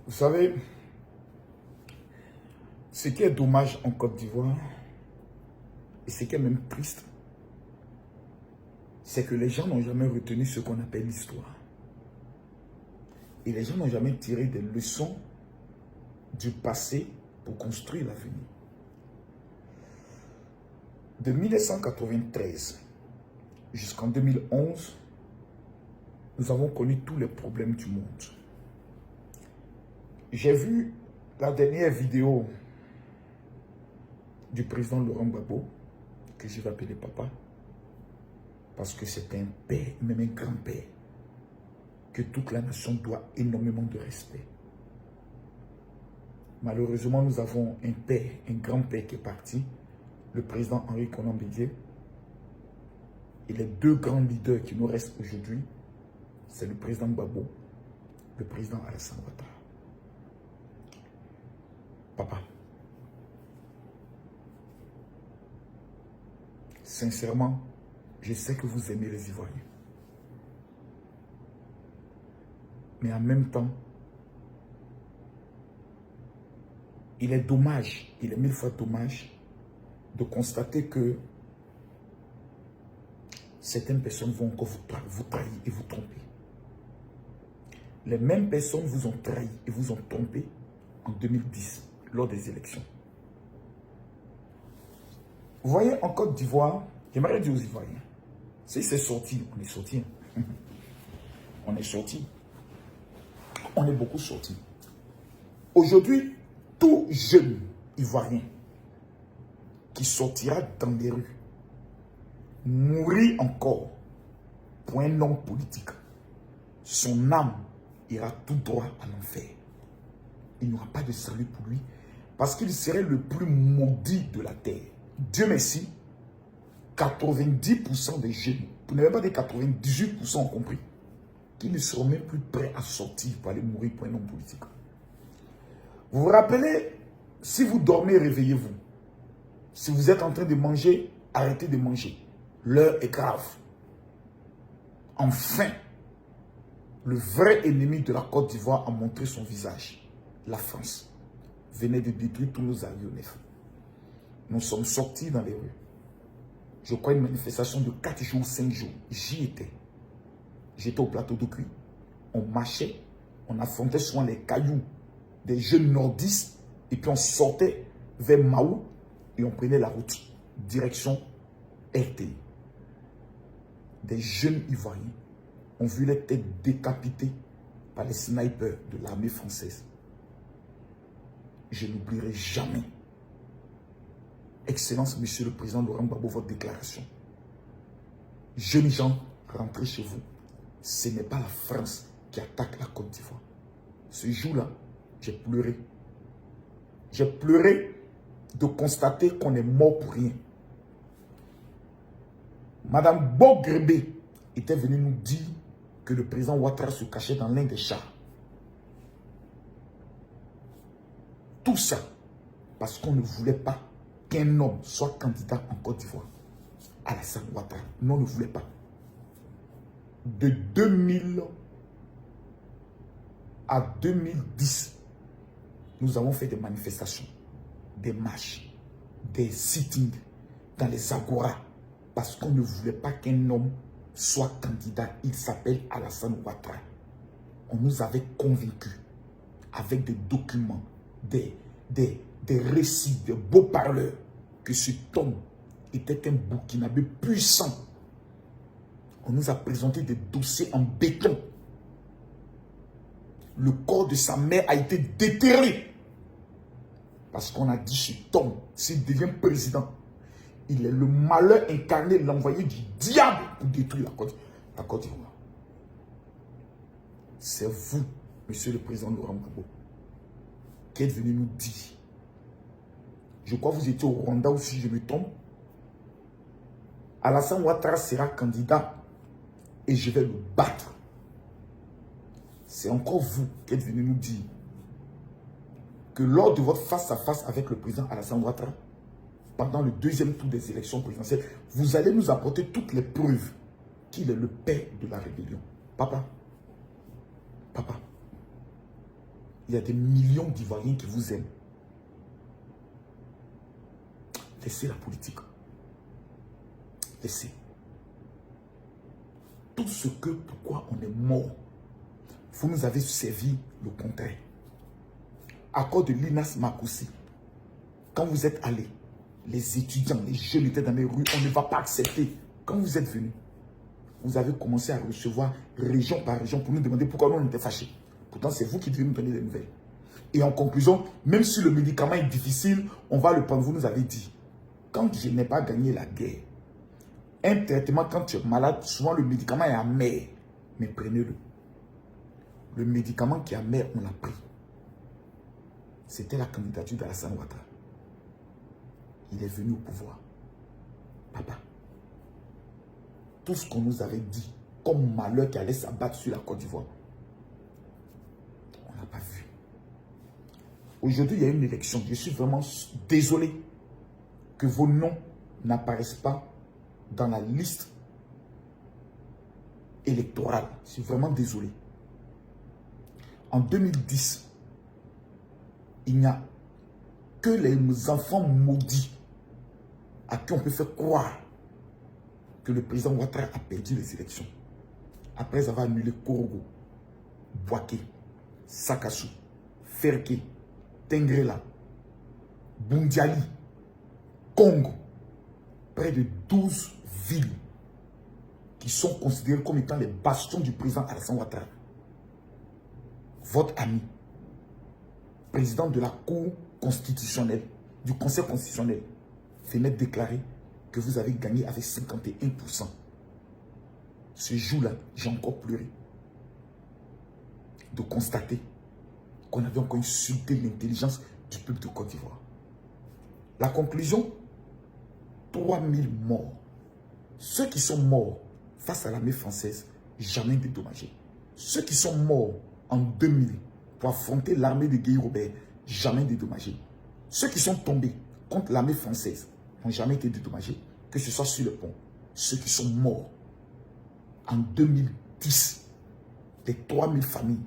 Vous savez, ce qui est dommage en Côte d'Ivoire, et ce qui est même triste, c'est que les gens n'ont jamais retenu ce qu'on appelle l'histoire. Et les gens n'ont jamais tiré des leçons du passé pour construire l'avenir. De 1993 jusqu'en 2011, nous avons connu tous les problèmes du monde. J'ai vu la dernière vidéo du président Laurent Gbagbo, que je vais appeler papa, parce que c'est un père, même un grand-père, que toute la nation doit énormément de respect. Malheureusement, nous avons un père, un grand-père qui est parti, le président Henri Konan Bédié. Et les deux grands leaders qui nous restent aujourd'hui, c'est le président Gbagbo, le président Alassane Ouattara. Papa, sincèrement, je sais que vous aimez les Ivoiriens. Mais en même temps, il est dommage, il est 1000 fois dommage de constater que certaines personnes vont encore vous trahir et vous tromper. Les mêmes personnes vous ont trahi et vous ont trompé en 2010, lors des élections. Vous voyez, en Côte d'Ivoire, j'aimerais dire aux Ivoiriens, si c'est sorti, on est sorti. On est sorti. On est beaucoup sorti. Aujourd'hui, tout jeune Ivoirien qui sortira dans les rues, mourir encore pour un homme politique, son âme ira tout droit à l'enfer. Il n'y aura pas de salut pour lui parce qu'il serait le plus maudit de la terre. Dieu merci, 90% des jeunes, pour ne même pas des 98% ont compris qu'ils ne seront même plus prêts à sortir pour aller mourir pour un homme politique. Vous vous rappelez, si vous dormez, réveillez-vous. Si vous êtes en train de manger, arrêtez de manger. L'heure est grave. Enfin, le vrai ennemi de la Côte d'Ivoire a montré son visage. La France venait de détruire tous nos aéronefs. Nous sommes sortis dans les rues. Je crois une manifestation de 4 jours, 5 jours. J'y étais. J'étais au plateau de Cuy. On marchait, on affrontait souvent les cailloux des jeunes nordistes et puis on sortait vers Maou et on prenait la route direction RTI. Des jeunes Ivoiriens ont vu les têtes décapitées par les snipers de l'armée française. Je n'oublierai jamais. Excellence, Monsieur le Président Laurent Gbagbo, votre déclaration. Jeunes gens, rentrez chez vous. Ce n'est pas la France qui attaque la Côte d'Ivoire. Ce jour-là, j'ai pleuré. J'ai pleuré de constater qu'on est mort pour rien. Madame Bogrebe était venue nous dire que le président Ouattara se cachait dans l'un des chars. Tout ça parce qu'on ne voulait pas qu'un homme soit candidat en Côte d'Ivoire. Alassane Ouattara. Non, on ne voulait pas. De 2000 à 2010, nous avons fait des manifestations, des marches, des sittings dans les agoras parce qu'on ne voulait pas qu'un homme soit candidat. Il s'appelle Alassane Ouattara. On nous avait convaincus avec des documents, des récits, des beaux parleurs que cet homme était un Burkinabé puissant. On nous a présenté des dossiers en béton. Le corps de sa mère a été déterré. Parce qu'on a dit cet homme, s'il devient président, il est le malheur incarné, l'envoyé du diable pour détruire la Côte d'Ivoire. C'est vous, Monsieur le Président Laurent Gbagbo, qui êtes venu nous dire. Je crois que vous étiez au Rwanda aussi, si je me trompe. Alassane Ouattara sera candidat et je vais le battre. C'est encore vous qui êtes venu nous dire que lors de votre face-à-face avec le président Alassane Ouattara, pendant le deuxième tour des élections présidentielles, vous allez nous apporter toutes les preuves qu'il est le père de la rébellion. Papa, Il y a des millions d'Ivoiriens qui vous aiment. Laissez la politique. Laissez. Tout ce que, pourquoi on est mort, vous nous avez servi le contraire. Accord de Linas Makoussi. Quand vous êtes allés, les étudiants, les jeunes étaient dans les rues, on ne va pas accepter. Quand vous êtes venus, vous avez commencé à recevoir région par région pour nous demander pourquoi nous on était fâchés. Pourtant, c'est vous qui devez nous donner des nouvelles. Et en conclusion, même si le médicament est difficile, on va le prendre. Vous nous avez dit, quand je n'ai pas gagné la guerre, un traitement quand tu es malade, souvent le médicament est amer. Mais prenez-le. Le médicament qui est amer, on l'a pris. C'était la candidature d'Alassane Ouattara. Il est venu au pouvoir. Papa, tout ce qu'on nous avait dit comme malheur qui allait s'abattre sur la Côte d'Ivoire, on n'a pas vu. Aujourd'hui, il y a une élection. Je suis vraiment désolé que vos noms n'apparaissent pas dans la liste électorale. Je suis vraiment désolé. En 2010, il n'y a que les enfants maudits à qui on peut faire croire que le président Ouattara a perdu les élections. Après avoir annulé Korogo, Bouaké, Sakassou, Ferké, Tengrela, Bundiali, Congo, près de 12 villes qui sont considérées comme étant les bastions du président Alassane Ouattara. Votre ami, président de la Cour constitutionnelle, du Conseil constitutionnel, venait de déclarer que vous avez gagné avec 51%. Ce jour-là, j'ai encore pleuré de constater qu'on avait encore insulté l'intelligence du peuple de Côte d'Ivoire. La conclusion, 3000 morts. Ceux qui sont morts face à l'armée française, jamais dédommagés. Ceux qui sont morts en 2000 pour affronter l'armée de Guy Robert, jamais dédommagés. Ceux qui sont tombés contre l'armée française n'ont jamais été dédommagés, que ce soit sur le pont. Ceux qui sont morts en 2010, les 3000 familles,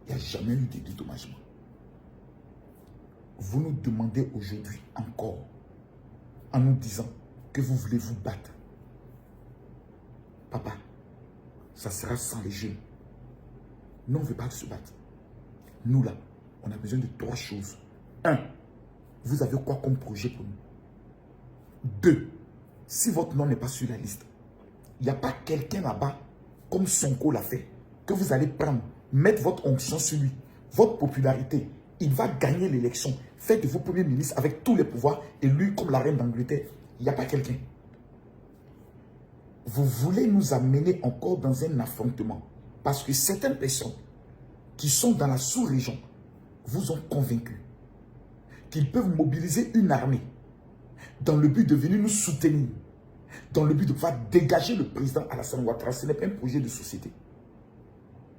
il n'y a jamais eu de dédommagement. Vous nous demandez aujourd'hui encore, en nous disant que vous voulez vous battre. Papa, ça sera sans les jeunes. Nous, on ne veut pas se battre. Nous, là, on a besoin de 3 choses. 1, vous avez quoi comme projet pour nous? 2, si votre nom n'est pas sur la liste, il n'y a pas quelqu'un là-bas, comme Sonko l'a fait, que vous allez prendre, mettre votre onction sur lui, votre popularité. Il va gagner l'élection. Faites de vous premier ministre avec tous les pouvoirs et lui comme la reine d'Angleterre. Il n'y a pas quelqu'un. Vous voulez nous amener encore dans un affrontement parce que certaines personnes qui sont dans la sous-région vous ont convaincu qu'ils peuvent mobiliser une armée dans le but de venir nous soutenir, dans le but de pouvoir dégager le président Alassane Ouattara. Ce n'est pas un projet de société.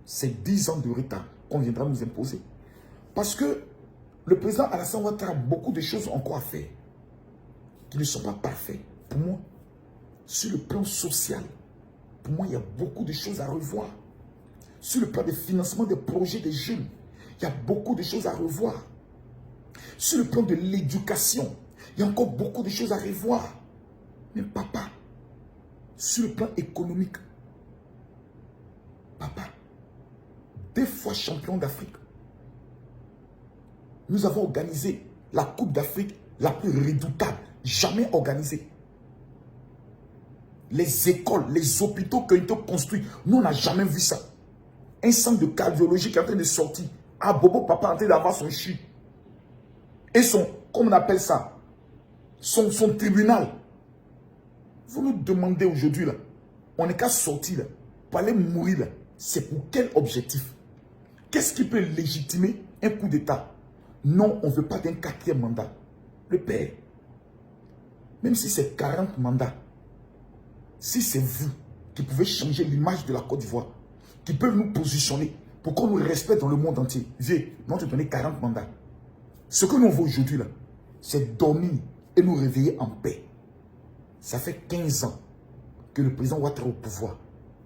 C'est 10 ans de retard qu'on viendra nous imposer. Parce que le président Alassane Ouattara a beaucoup de choses encore à faire qui ne sont pas parfaites. Pour moi, sur le plan social, pour moi, il y a beaucoup de choses à revoir. Sur le plan des financements des projets des jeunes, il y a beaucoup de choses à revoir. Sur le plan de l'éducation, il y a encore beaucoup de choses à revoir. Mais papa, sur le plan économique, papa, 2 fois champion d'Afrique, nous avons organisé la Coupe d'Afrique la plus redoutable, jamais organisée. Les écoles, les hôpitaux qui ont été construits, nous on n'a jamais vu ça. Un centre de cardiologie qui est en train de sortir. Ah, Bobo Papa est en train d'avoir son chute. Et son, comment on appelle ça, son tribunal. Vous nous demandez aujourd'hui, là, on n'est qu'à sortir, là, pour aller mourir, là. C'est pour quel objectif? Qu'est-ce qui peut légitimer un coup d'État? Non, on ne veut pas d'un 4e mandat. Le père, même si c'est 40 mandats, si c'est vous qui pouvez changer l'image de la Côte d'Ivoire, qui peuvent nous positionner pour qu'on nous respecte dans le monde entier, viens, nous te donner 40 mandats. Ce que nous veut aujourd'hui, là, c'est dormir et nous réveiller en paix. Ça fait 15 ans que le président Ouattara est au pouvoir.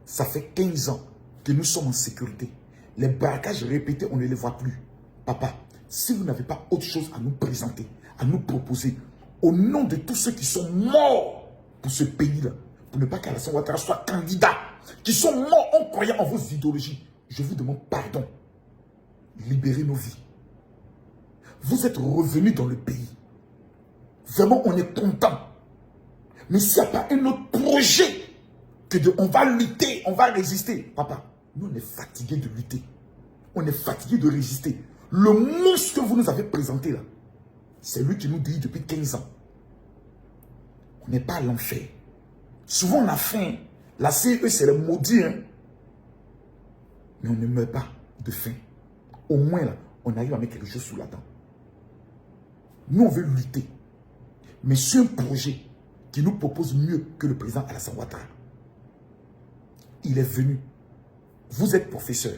Ça fait 15 ans que nous sommes en sécurité. Les braquages répétés, on ne les voit plus. Papa, si vous n'avez pas autre chose à nous présenter, à nous proposer, au nom de tous ceux qui sont morts pour ce pays-là, pour ne pas qu'Alassane Ouattara soit candidat, qui sont morts en croyant en vos idéologies, je vous demande pardon. Libérez nos vies. Vous êtes revenus dans le pays. Vraiment, on est content. Mais s'il n'y a pas un autre projet que de on va lutter, on va résister. Papa, nous on est fatigués de lutter. On est fatigués de résister. Le monstre que vous nous avez présenté là, c'est lui qui nous dit depuis 15 ans. On n'est pas à l'enfer. Souvent on a faim. La CE c'est le maudit. Hein? Mais on ne meurt pas de faim. Au moins là, on arrive à mettre quelque chose sous la dent. Nous on veut lutter. Mais c'est un projet qui nous propose mieux que le président Alassane Ouattara. Il est venu. Vous êtes professeur.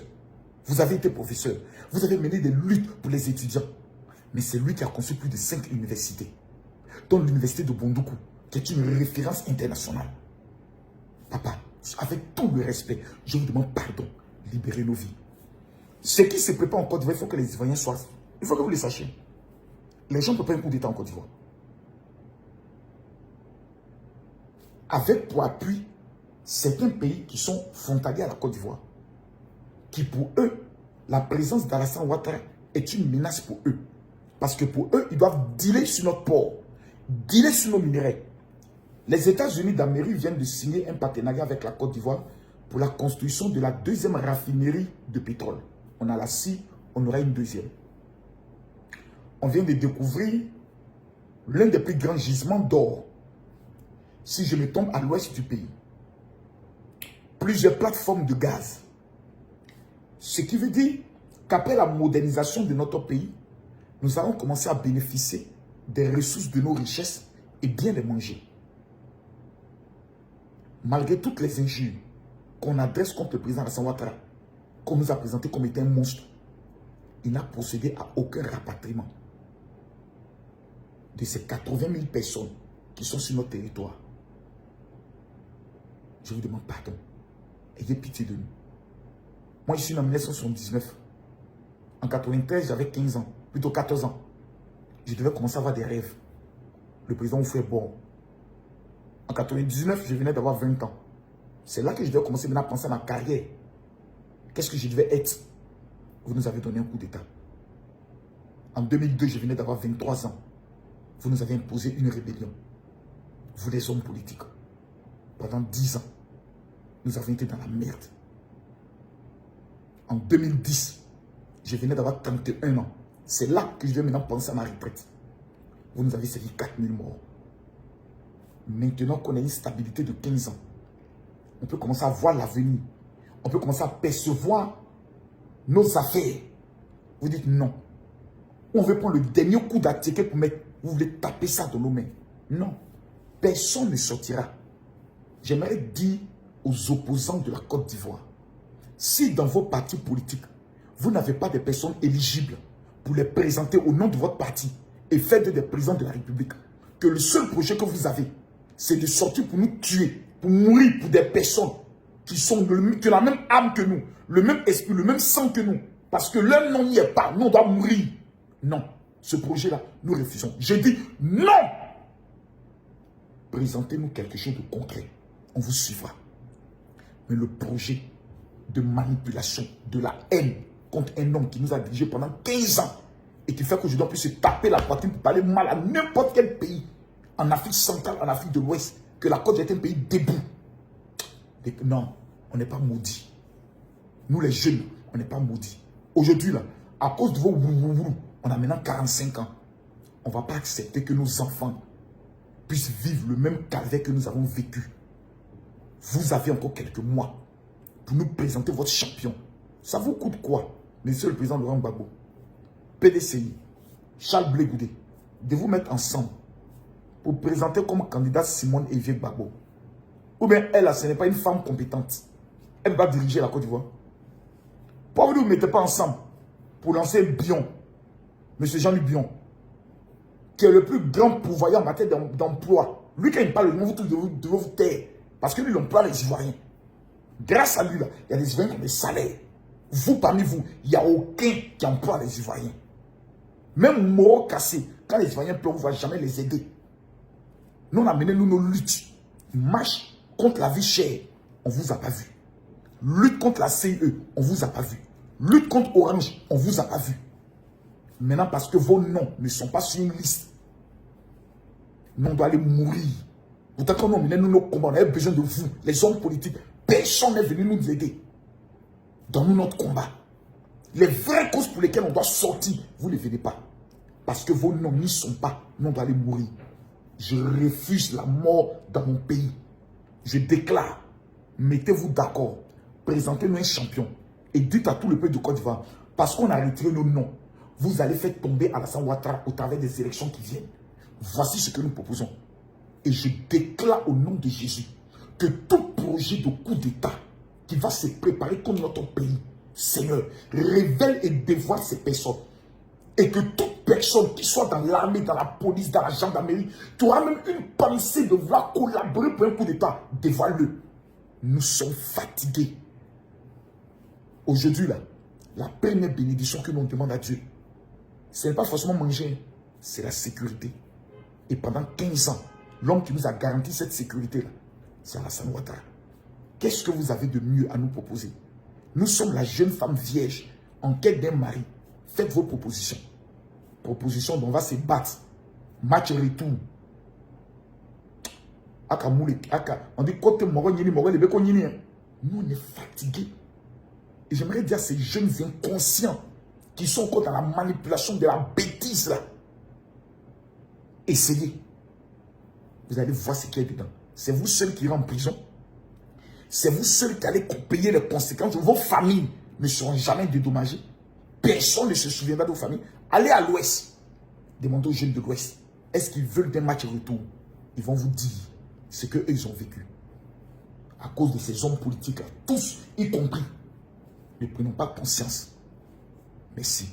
Vous avez été professeur. Vous avez mené des luttes pour les étudiants. Mais c'est lui qui a construit plus de 5 universités. Dont l'université de Bondoukou, qui est une référence internationale. Papa, avec tout le respect, je vous demande pardon. Libérez nos vies. Ce qui se prépare en Côte d'Ivoire, il faut que les Ivoiriens soient... Il faut que vous le sachiez. Les gens ne peuvent pas un coup d'État en Côte d'Ivoire. Avec pour appui certains pays qui sont frontaliers à la Côte d'Ivoire, qui pour eux, la présence d'Alassane Ouattara est une menace pour eux. Parce que pour eux, ils doivent dealer sur notre port, dealer sur nos minerais. Les États-Unis d'Amérique viennent de signer un partenariat avec la Côte d'Ivoire pour la construction de la 2e raffinerie de pétrole. On a la CIE, on aura une 2e. On vient de découvrir l'un des plus grands gisements d'or. Si je me tombe à l'ouest du pays, plusieurs plateformes de gaz. Ce qui veut dire qu'après la modernisation de notre pays, nous allons commencer à bénéficier des ressources de nos richesses et bien les manger. Malgré toutes les injures qu'on adresse contre le président Alassane Ouattara, qu'on nous a présenté comme étant un monstre, il n'a procédé à aucun rapatriement de ces 80 000 personnes qui sont sur notre territoire. Je vous demande pardon. Ayez pitié de nous. Moi, je suis né en 1979. En 93, j'avais 15 ans, plutôt 14 ans. Je devais commencer à avoir des rêves. Le président vous fait bon. En 99, je venais d'avoir 20 ans. C'est là que je devais commencer maintenant à penser à ma carrière. Qu'est-ce que je devais être? Vous nous avez donné un coup d'État. En 2002, je venais d'avoir 23 ans. Vous nous avez imposé une rébellion. Vous les hommes politiques. Pendant 10 ans, nous avons été dans la merde. En 2010, je venais d'avoir 31 ans. C'est là que je vais maintenant penser à ma retraite. Vous nous avez servi 4000 morts. Maintenant qu'on a une stabilité de 15 ans, on peut commencer à voir l'avenir. On peut commencer à percevoir nos affaires. Vous dites non. On veut prendre le dernier coup d'attaque pour mettre... Vous voulez taper ça dans nos mains. Non. Personne ne sortira. J'aimerais dire aux opposants de la Côte d'Ivoire, si dans vos partis politiques, vous n'avez pas de personnes éligibles pour les présenter au nom de votre parti et faire des présidents de la République, que le seul projet que vous avez, c'est de sortir pour nous tuer, pour mourir pour des personnes qui ont la même âme que nous, le même esprit, le même sang que nous, parce que l'un n'en y est pas, nous on doit mourir. Non, ce projet-là, nous refusons. J'ai dit non. Présentez-nous quelque chose de concret, on vous suivra. Mais le projet de manipulation, de la haine contre un homme qui nous a dirigé pendant 15 ans et qui fait qu'aujourd'hui on peut se taper la poitrine pour parler mal à n'importe quel pays, en Afrique centrale, en Afrique de l'Ouest, que la Côte est un pays debout. Non, on n'est pas maudits. Nous les jeunes, on n'est pas maudits. Aujourd'hui, là, à cause de vos wourouourou, on a maintenant 45 ans. On ne va pas accepter que nos enfants puissent vivre le même calvaire que nous avons vécu. Vous avez encore quelques mois pour nous présenter votre champion. Ça vous coûte quoi, monsieur le président Laurent Gbagbo, PDCI, Charles Blé Goudé, de vous mettre ensemble pour présenter comme candidat Simone Evier Gbagbo? Ou bien elle, ce n'est pas une femme compétente. Elle va diriger la Côte d'Ivoire. Pourquoi vous ne vous mettez pas ensemble pour lancer Bion, monsieur Jean-Luc Bion, qui est le plus grand pourvoyeur en matière d'emploi? Lui, quand il parle, vous devez vous taire. Parce que lui, il emploie les Ivoiriens. Grâce à lui, là, il y a des Ivoiriens qui ont des salaires. Vous, parmi vous, il n'y a aucun qui emploie les Ivoiriens. Même Moro cassé, quand les Ivoiriens pleurent, on ne va jamais les aider. Nous, on a mené nos luttes. Marche contre la vie chère, on ne vous a pas vu. Lutte contre la CIE, on ne vous a pas vu. Lutte contre Orange, on ne vous a pas vu. Maintenant, parce que vos noms ne sont pas sur une liste, nous, on doit aller mourir. Pourtant, quand nous menons nos combats, on avait besoin de vous, les hommes politiques. Personne n'est venu nous aider dans notre combat. Les vraies causes pour lesquelles on doit sortir, vous ne venez pas. Parce que vos noms n'y sont pas. Nous, on doit aller mourir. Je refuse la mort dans mon pays. Je déclare, mettez-vous d'accord, présentez-nous un champion et dites à tout le peuple de Côte d'Ivoire, parce qu'on a retiré nos noms, vous allez faire tomber Alassane Ouattara au travers des élections qui viennent. Voici ce que nous proposons. Et je déclare au nom de Jésus que tout projet de coup d'État qui va se préparer contre notre pays, Seigneur, révèle et dévoile ces personnes. Et que toute personne qui soit dans l'armée, dans la police, dans la gendarmerie, qui aura même une pensée de vouloir collaborer pour un coup d'État, dévoile-le. Nous sommes fatigués. Aujourd'hui, là, la première bénédiction que l'on demande à Dieu, ce n'est pas forcément manger, c'est la sécurité. Et pendant 15 ans, l'homme qui nous a garanti cette sécurité-là, c'est Alassane Ouattara. Qu'est-ce que vous avez de mieux à nous proposer? Nous sommes la jeune femme vierge en quête d'un mari. Faites vos propositions. Propositions dont on va se battre. Match retour. On dit côté Moro, nous on est fatigués. Et j'aimerais dire à ces jeunes inconscients qui sont encore dans la manipulation de la bêtise là. Essayez. Vous allez voir ce qu'il y a dedans. C'est vous seuls qui irez en prison. C'est vous seuls qui allez payer les conséquences. Vos familles ne seront jamais dédommagées. Personne ne se souviendra de vos familles. Allez à l'Ouest. Demandez aux jeunes de l'Ouest. Est-ce qu'ils veulent des matchs retour? Ils vont vous dire ce qu'eux ils ont vécu. À cause de ces hommes politiques là. Tous, y compris. Ne prenons pas conscience. Merci.